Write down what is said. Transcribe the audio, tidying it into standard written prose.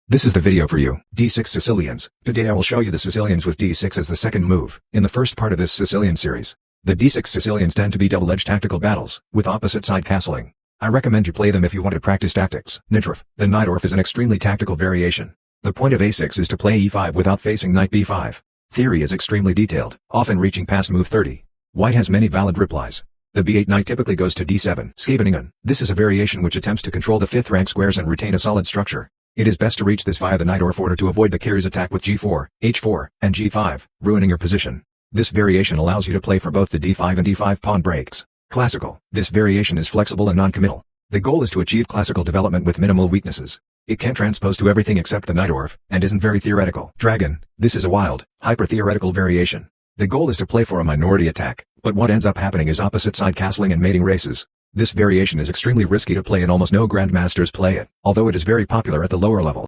This is the video for you, d6 Sicilians. Today I will show you the Sicilians with d6 as the second move, in the first part of this Sicilian series. The d6 Sicilians tend to be double-edged tactical battles, with opposite side castling. I recommend you play them if you want to practice tactics. Najdorf. The Najdorf is an extremely tactical variation. The point of a6 is to play e5 without facing knight b5. Theory is extremely detailed, often reaching past move 30. White has many valid replies. The b8 knight typically goes to d7. Scheveningen. This is a variation which attempts to control the 5th rank squares and retain a solid structure. It is best to reach this via the Najdorf order to avoid the carries attack with g4, h4, and g5, ruining your position. This variation allows you to play for both the d5 and d5 pawn breaks. Classical. This variation is flexible and non-committal. The goal is to achieve classical development with minimal weaknesses. It can transpose to everything except the Najdorf, and isn't very theoretical. Dragon. This is a wild, hyper-theoretical variation. The goal is to play for a minority attack, but what ends up happening is opposite side castling and mating races. This variation is extremely risky to play and almost no grandmasters play it, although it is very popular at the lower level.